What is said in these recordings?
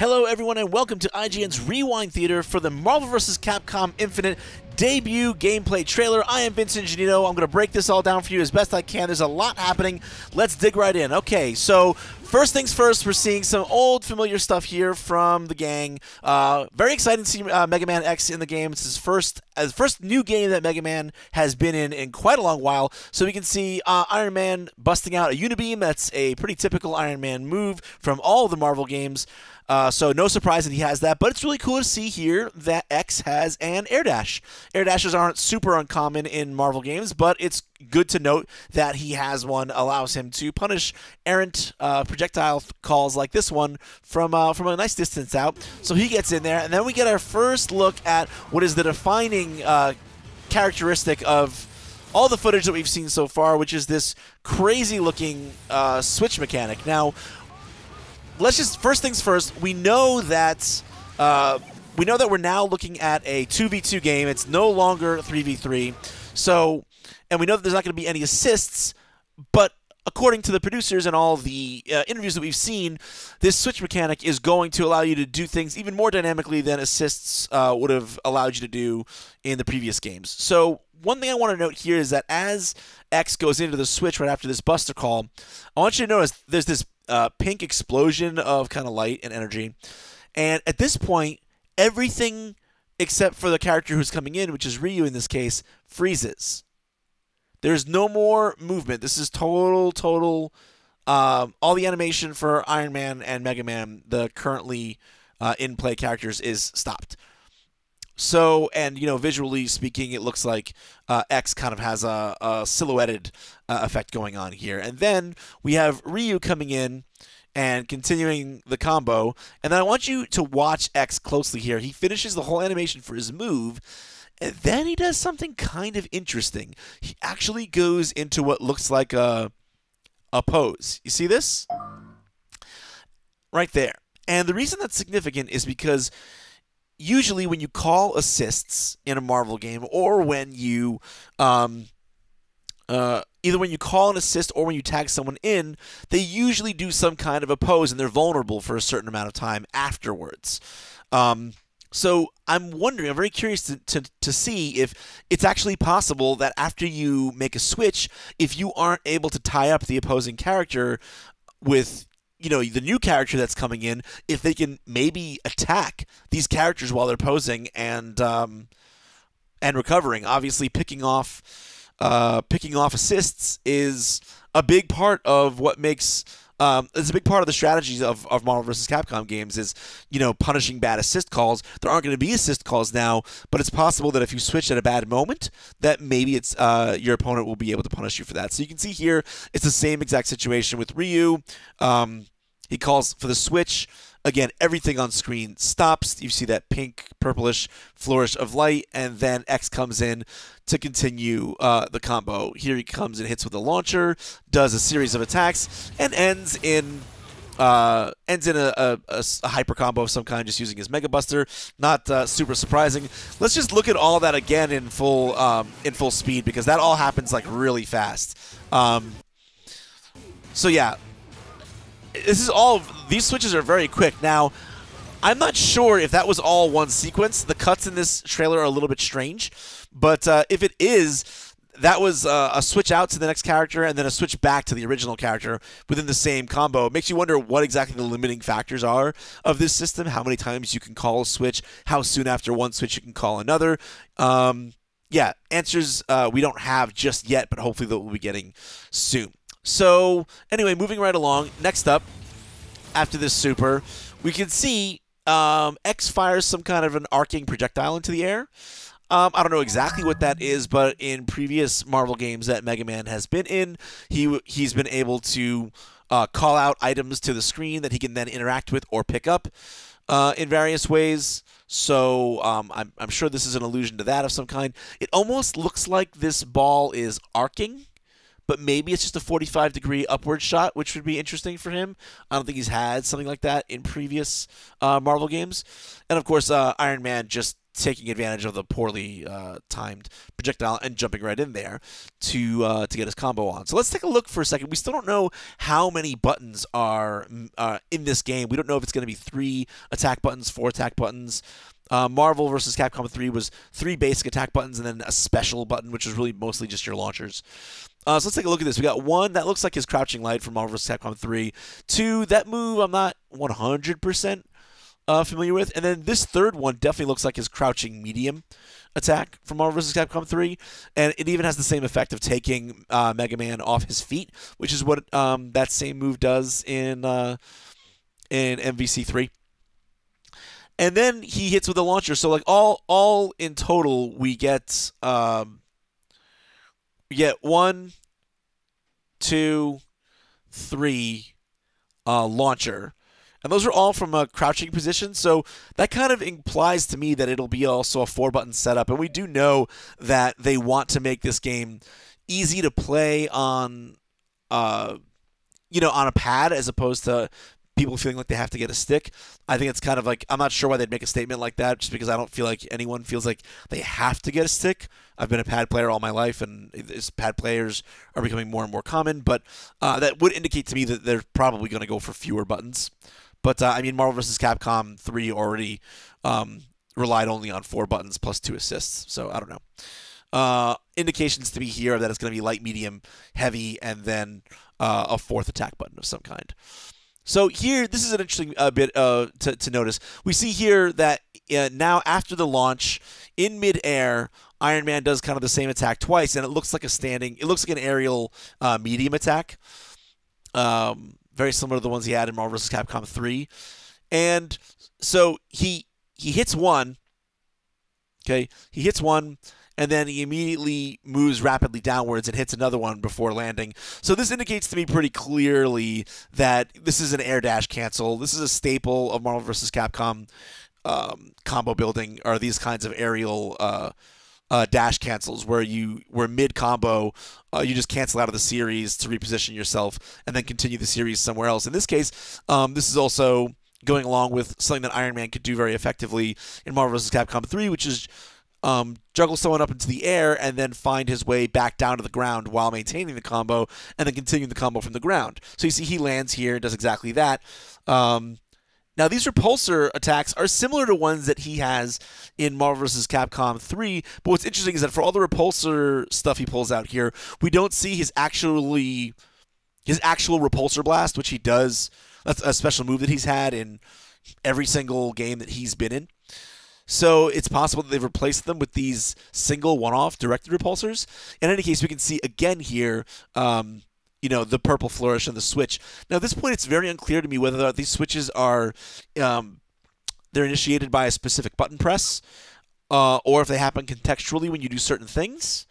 Hello everyone and welcome to IGN's Rewind Theater for the Marvel vs. Capcom Infinite debut gameplay trailer. I am Vincent Giannino. I'm going to break this all down for you as best I can. There's a lot happening. Let's dig right in. Okay, so first things first, we're seeing some old familiar stuff here from the gang. Very exciting to see Megaman X in the game. It's his first new game that Megaman has been in quite a long while. So we can see Iron Man busting out a Unibeam. That's a pretty typical Iron Man move from all of the Marvel games. So no surprise that he has that, but it's really cool to see here that X has an air dash. Air dashes aren't super uncommon in Marvel games, but it's good to note that he has one, allows him to punish errant projectile calls like this one from a nice distance out. So he gets in there, and then we get our first look at what is the defining characteristic of all the footage that we've seen so far, which is this crazy-looking switch mechanic. Now, let's just, first things first, we know that we're now looking at a 2v2 game. It's no longer 3v3. So, and we know that there's not going to be any assists, but according to the producers and all the interviews that we've seen, this switch mechanic is going to allow you to do things even more dynamically than assists would have allowed you to do in the previous games. So one thing I want to note here is that as X goes into the switch right after this buster call, I want you to notice there's this pink explosion of kind of light and energy. And at this point, everything except for the character who's coming in, which is Ryu in this case, freezes. There's no more movement. This is total, all the animation for Iron Man and Mega Man, the currently in-play characters, is stopped. So, and, you know, visually speaking, it looks like X kind of has a silhouetted effect going on here. And then we have Ryu coming in and continuing the combo. And then I want you to watch X closely here. He finishes the whole animation for his move, and then he does something kind of interesting. He actually goes into what looks like a pose. You see this? Right there. And the reason that's significant is because usually when you call assists in a Marvel game, or when you either when you call an assist or when you tag someone in, they usually do some kind of a pose and they're vulnerable for a certain amount of time afterwards. So I'm wondering, I'm very curious to see if it's actually possible that after you make a switch, if you aren't able to tie up the opposing character with, you know, the new character that's coming in, if they can maybe attack these characters while they're posing and recovering. Obviously, picking off assists is a big part of what makes it's a big part of the strategies of Marvel vs. Capcom games is, you know, punishing bad assist calls. There aren't going to be assist calls now, but it's possible that if you switch at a bad moment, that maybe it's your opponent will be able to punish you for that. So you can see here, it's the same exact situation with Ryu. He calls for the switch. Again, everything on screen stops. You see that pink, purplish flourish of light, and then X comes in to continue the combo. Here he comes and hits with a launcher, does a series of attacks, and ends in a hyper combo of some kind, just using his Mega Buster. Not super surprising. Let's just look at all that again in full speed, because that all happens like really fast. So yeah. These switches are very quick. Now, I'm not sure if that was all one sequence. The cuts in this trailer are a little bit strange, but if it is, that was a switch out to the next character and then a switch back to the original character within the same combo. It makes you wonder what exactly the limiting factors are of this system, how many times you can call a switch, how soon after one switch you can call another. Yeah, answers we don't have just yet, but hopefully that we'll be getting soon. So, anyway, moving right along, next up, after this super, we can see X fires some kind of an arcing projectile into the air. I don't know exactly what that is, but in previous Marvel games that Mega Man has been in, he's been able to call out items to the screen that he can then interact with or pick up in various ways. So I'm sure this is an allusion to that of some kind. It almost looks like this ball is arcing, but maybe it's just a 45-degree upward shot, which would be interesting for him. I don't think he's had something like that in previous Marvel games. And, of course, Iron Man just taking advantage of the poorly timed projectile and jumping right in there to get his combo on. So let's take a look for a second. We still don't know how many buttons are in this game. We don't know if it's going to be 3 attack buttons, 4 attack buttons. Marvel vs. Capcom 3 was 3 basic attack buttons and then a special button, which is really mostly just your launchers. So let's take a look at this. We got 1 that looks like his crouching light from Marvel vs. Capcom 3. 2, that move I'm not 100% familiar with. And then this third one definitely looks like his crouching medium attack from Marvel vs. Capcom 3. And it even has the same effect of taking Megaman off his feet, which is what that same move does in MVC 3. And then he hits with a launcher. So like all in total, we get 1, 2, 3 launcher. And those are all from a crouching position, so that kind of implies to me that it'll be also a 4-button setup. And we do know that they want to make this game easy to play on, on a pad as opposed to people feeling like they have to get a stick. I think it's kind of like, I'm not sure why they'd make a statement like that, just because I don't feel like anyone feels like they have to get a stick. I've been a pad player all my life, and pad players are becoming more and more common, but that would indicate to me that they're probably going to go for fewer buttons. But, I mean, Marvel vs. Capcom 3 already relied only on 4 buttons plus 2 assists, so I don't know. Indications to me here that it's going to be light, medium, heavy, and then a 4th attack button of some kind. So here, this is an interesting bit to notice. We see here that now after the launch, in midair, Iron Man does kind of the same attack twice, and it looks like it looks like an aerial medium attack. Very similar to the ones he had in Marvel vs. Capcom 3. And so he hits one. Okay, he hits one, and then he immediately moves rapidly downwards and hits another one before landing. So this indicates to me pretty clearly that this is an air dash cancel. This is a staple of Marvel vs. Capcom combo building, or these kinds of aerial dash cancels where mid combo you just cancel out of the series to reposition yourself and then continue the series somewhere else. In this case, this is also going along with something that Iron Man could do very effectively in Marvel vs. Capcom 3, which is juggle someone up into the air and then find his way back down to the ground while maintaining the combo and then continue the combo from the ground. So you see he lands here and does exactly that. Now, these repulsor attacks are similar to ones that he has in Marvel vs. Capcom 3, but what's interesting is that for all the repulsor stuff he pulls out here, we don't see his actual repulsor blast, which he does. That's a special move that he's had in every single game that he's been in. So it's possible that they've replaced them with these single one-off directed repulsors. In any case, we can see again here the purple flourish and the switch. Now, at this point, it's very unclear to me whether these switches are they're initiated by a specific button press or if they happen contextually when you do certain things.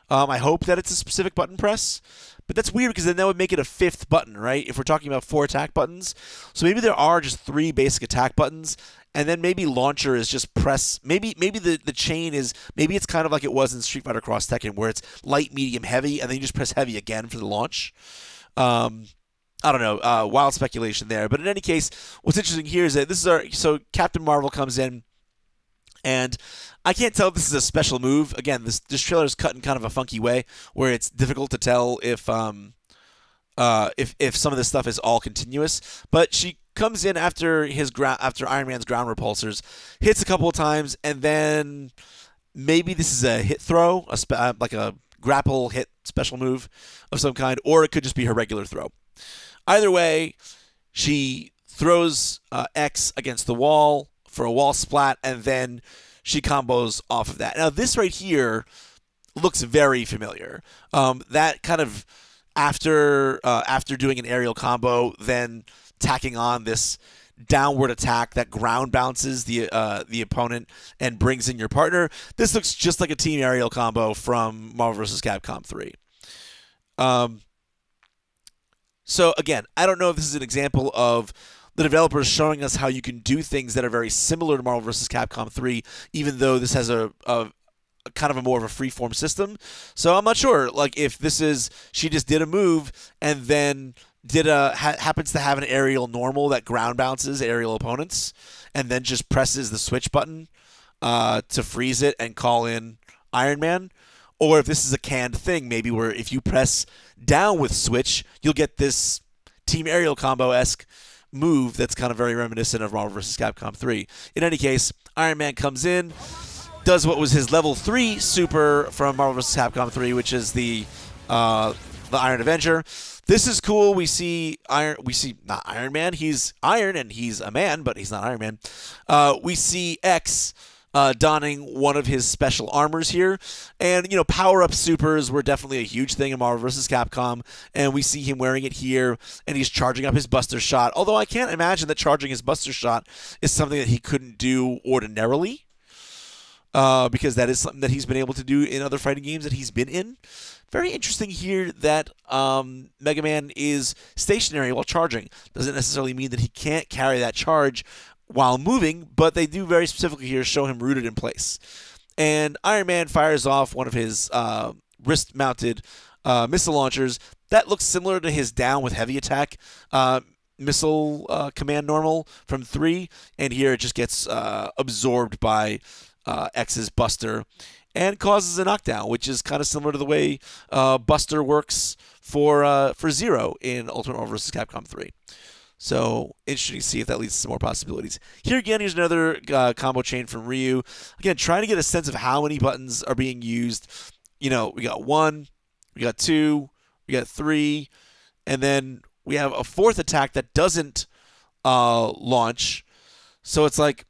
I hope that it's a specific button press, but that's weird because then that would make it a 5th button, right? If we're talking about 4 attack buttons. So maybe there are just 3 basic attack buttons, and then maybe launcher is just press. Maybe the chain is, maybe it's kind of like it was in Street Fighter Cross Tekken, where it's light, medium, heavy, and then you just press heavy again for the launch. I don't know, wild speculation there. But in any case, what's interesting here is that so Captain Marvel comes in, and I can't tell if this is a special move. Again, this trailer is cut in kind of a funky way, where it's difficult to tell if some of this stuff is all continuous. But she comes in after Iron Man's ground repulsors, hits a couple of times, and then maybe this is a hit throw, like a grapple hit special move of some kind, or it could just be her regular throw. Either way, she throws X against the wall for a wall splat, and then she combos off of that. Now, this right here looks very familiar. That kind of after doing an aerial combo, then tacking on this downward attack that ground bounces the opponent and brings in your partner. This looks just like a team aerial combo from Marvel vs. Capcom 3. So again, I don't know if this is an example of the developers showing us how you can do things that are very similar to Marvel vs. Capcom 3, even though this has a kind of a more of a free-form system. So I'm not sure, like, if this is, she just did a move and then happens to have an aerial normal that ground bounces aerial opponents and then just presses the switch button to freeze it and call in Iron Man. Or if this is a canned thing, maybe where if you press down with switch, you'll get this Team Aerial combo-esque move that's kind of very reminiscent of Marvel vs. Capcom 3. In any case, Iron Man comes in, does what was his level 3 super from Marvel vs. Capcom 3, which is the Iron Avenger. This is cool. We see not Iron Man. He's Iron and he's a man, but he's not Iron Man. We see X donning one of his special armors here. And, you know, power-up supers were definitely a huge thing in Marvel vs. Capcom, and we see him wearing it here, and he's charging up his Buster Shot, although I can't imagine that charging his Buster Shot is something that he couldn't do ordinarily, because that is something that he's been able to do in other fighting games that he's been in. Very interesting here that Mega Man is stationary while charging. Doesn't necessarily mean that he can't carry that charge while moving, but they do very specifically here show him rooted in place. And Iron Man fires off one of his wrist-mounted missile launchers. That looks similar to his down with heavy attack missile command normal from 3, and here it just gets absorbed by X's Buster and causes a knockdown, which is kind of similar to the way Buster works for Zero in Ultimate Marvel vs. Capcom 3. So, interesting to see if that leads to some more possibilities. Here again, here's another combo chain from Ryu. Again, trying to get a sense of how many buttons are being used. You know, we got 1, we got 2, we got 3, and then we have a 4th attack that doesn't launch. So it's like,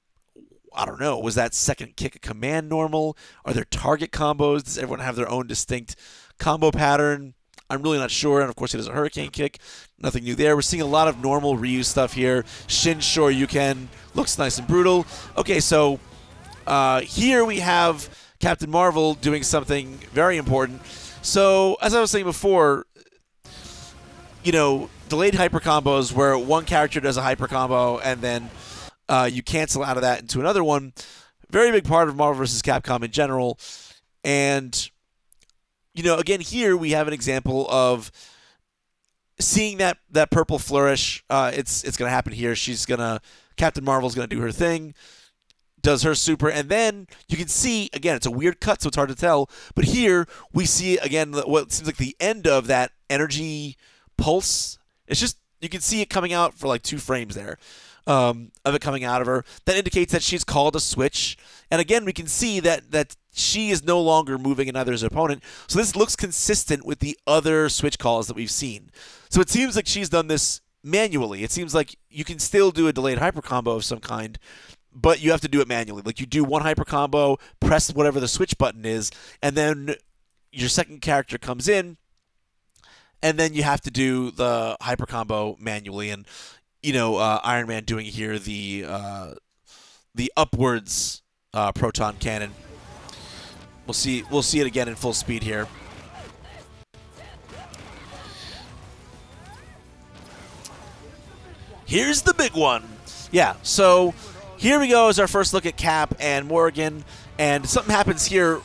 I don't know, was that second kick a command normal? Are there target combos? Does everyone have their own distinct combo pattern? I'm really not sure, and of course he does a hurricane kick. Nothing new there. We're seeing a lot of normal Ryu stuff here. Shin Shoryuken looks nice and brutal. Okay, so here we have Captain Marvel doing something very important. So, as I was saying before, you know, delayed hyper combos where one character does a hyper combo and then you cancel out of that into another one. Very big part of Marvel vs. Capcom in general. And you know, again, here we have an example of seeing that purple flourish. It's going to happen here. Captain Marvel's going to do her thing, does her super, and then you can see, again, it's a weird cut, so it's hard to tell, but here we see, again, what seems like the end of that energy pulse. It's just, you can see it coming out for like 2 frames there. Of it coming out of her. That indicates that she's called a switch. And again, we can see that she is no longer moving in either his opponent. So this looks consistent with the other switch calls that we've seen. So it seems like she's done this manually. It seems like you can still do a delayed hyper combo of some kind, but you have to do it manually. Like you do one hyper combo, press whatever the switch button is, and then your second character comes in, and then you have to do the hyper combo manually. And you know, Iron Man doing here the upwards proton cannon. We'll see it again in full speed here. Here's the big one. Yeah, so here we go as our first look at Cap and Morrigan, and something happens here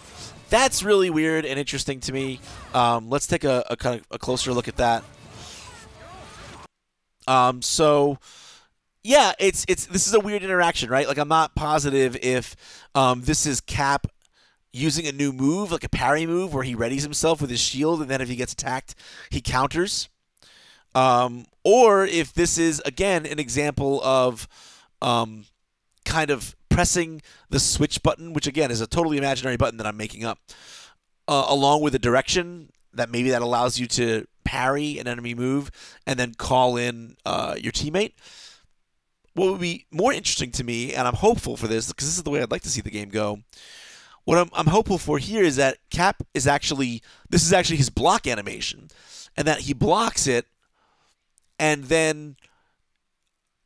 that's really weird and interesting to me. Let's take a kind of a closer look at that. So yeah, this is a weird interaction, right? Like I'm not positive if this is Cap using a new move, like a parry move, where he readies himself with his shield, and then if he gets attacked, he counters. Or if this is again an example of kind of pressing the switch button, which again is a totally imaginary button that I'm making up, along with a direction that maybe that allows you to parry an enemy move and then call in your teammate. What would be more interesting to me, and I'm hopeful for this because this is the way I'd like to see the game go. What I'm hopeful for here is that Cap is actually, this is actually his block animation, and that he blocks it, and then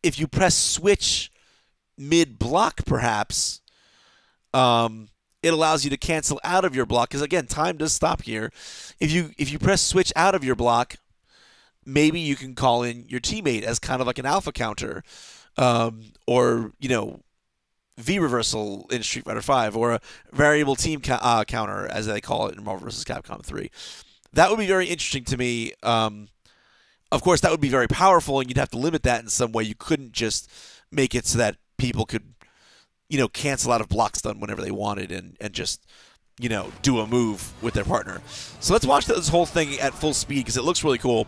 if you press switch mid-block perhaps, it allows you to cancel out of your block, because again, time does stop here. If you press switch out of your block, maybe you can call in your teammate as kind of like an alpha counter, or you know, V reversal in Street Fighter V, or a variable team counter as they call it in Marvel vs. Capcom 3. That would be very interesting to me. Of course, that would be very powerful, and you'd have to limit that in some way. You couldn't just make it so that people could cancel out of block stun whenever they wanted and just, do a move with their partner. So let's watch this whole thing at full speed because it looks really cool.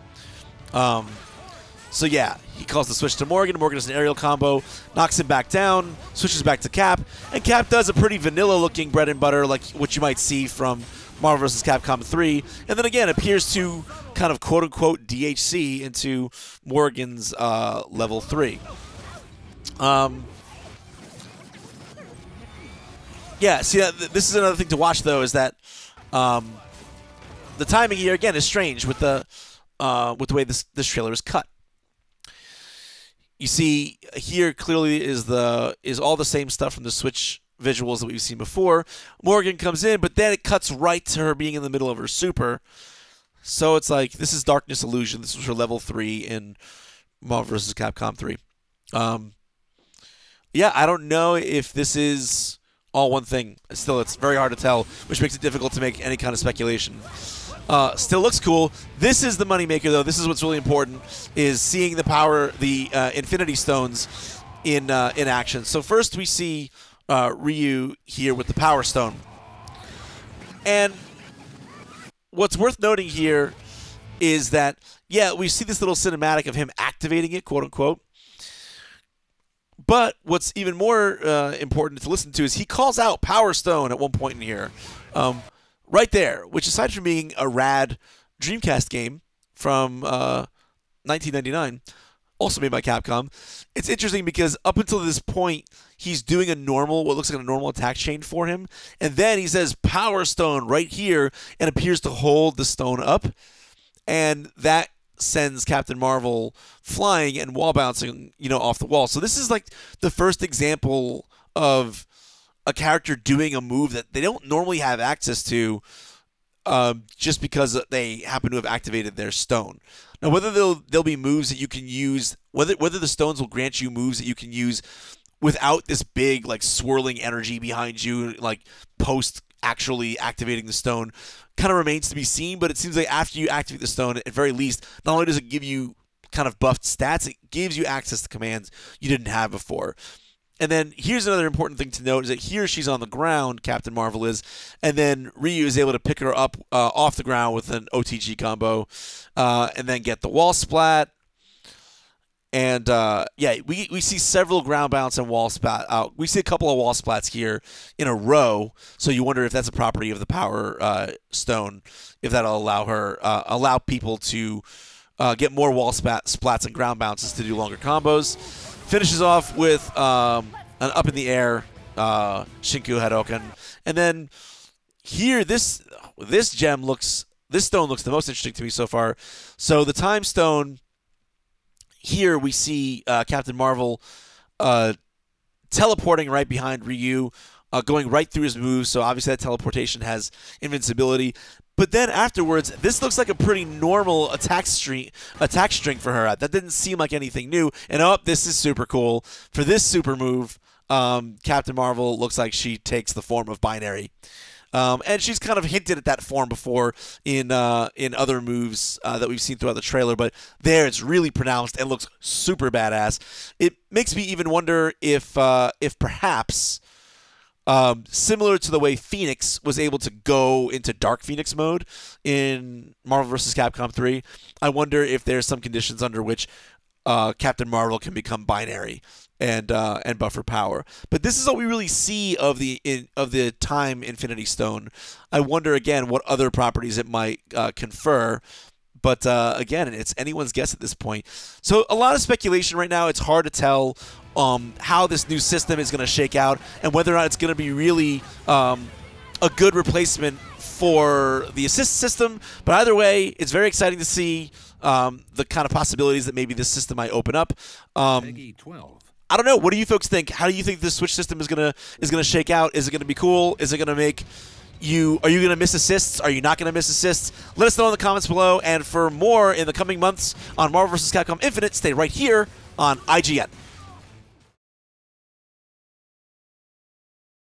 So yeah, he calls the switch to Morgan. Morgan does an aerial combo, knocks him back down, switches back to Cap, and Cap does a pretty vanilla-looking bread and butter like what you might see from Marvel vs. Capcom 3, and then again appears to kind of quote-unquote DHC into Morgan's level 3. Yeah, see, this is another thing to watch, though, is that the timing here, again, is strange with the way this trailer is cut. You see, here clearly is all the same stuff from the Switch visuals that we've seen before. Morgan comes in, but then it cuts right to her being in the middle of her super. So it's like, this is Darkness Illusion. This was her level 3 in Marvel vs. Capcom 3. Yeah, I don't know if this is all one thing. Still, it's very hard to tell, which makes it difficult to make any kind of speculation. Still looks cool. This is the moneymaker, though. This is what's really important, is seeing the Infinity Stones in action. So first we see Ryu here with the Power Stone. And what's worth noting here is that, yeah, we see this little cinematic of him activating it, quote-unquote. But what's even more important to listen to is he calls out Power Stone at one point in here. Right there, which aside from being a rad Dreamcast game from 1999, also made by Capcom, it's interesting because up until this point, he's doing what looks like a normal attack chain for him, and then he says Power Stone right here and appears to hold the stone up, and that sends Captain Marvel flying and wall bouncing, off the wall. So this is like the first example of a character doing a move that they don't normally have access to just because they happen to have activated their stone. Now, whether there'll be moves that you can use, whether the stones will grant you moves that you can use without this big, like, swirling energy behind you, like, post actually activating the stone, kind of remains to be seen. But it seems like after you activate the stone, at very least, not only does it give you kind of buffed stats, it gives you access to commands you didn't have before. And then here's another important thing to note is that here she's on the ground, Captain Marvel is, and then Ryu is able to pick her up off the ground with an OTG combo and then get the wall splat. And, yeah, we see several ground bounce and wall splat. We see a couple of wall splats here in a row, so you wonder if that's a property of the Power Stone, if that'll allow people to get more wall splats and ground bounces to do longer combos. Finishes off with an up in the air Shinku Hadoken, and then here this stone looks the most interesting to me so far. So the Time Stone. Here we see Captain Marvel teleporting right behind Ryu, going right through his moves. So obviously that teleportation has invincibility. But then afterwards, this looks like a pretty normal attack string for her. That didn't seem like anything new. And this is super cool. For this super move, Captain Marvel looks like she takes the form of Binary. And she's kind of hinted at that form before in other moves that we've seen throughout the trailer, but there it's really pronounced and looks super badass. It makes me even wonder if perhaps similar to the way Phoenix was able to go into Dark Phoenix mode in Marvel vs. Capcom 3, I wonder if there's some conditions under which Captain Marvel can become Binary and buffer power. But this is all we really see of the Time Infinity Stone. I wonder again what other properties it might confer. But again, it's anyone's guess at this point. So a lot of speculation right now. It's hard to tell how this new system is going to shake out and whether or not it's going to be really a good replacement for the assist system. But either way, it's very exciting to see the kind of possibilities that maybe this system might open up. Peggy 12. I don't know. What do you folks think? How do you think this Switch system is gonna shake out? Is it gonna be cool? Is it gonna make you? Are you gonna miss assists? Are you not gonna miss assists? Let us know in the comments below. And for more in the coming months on Marvel vs. Capcom Infinite, stay right here on IGN.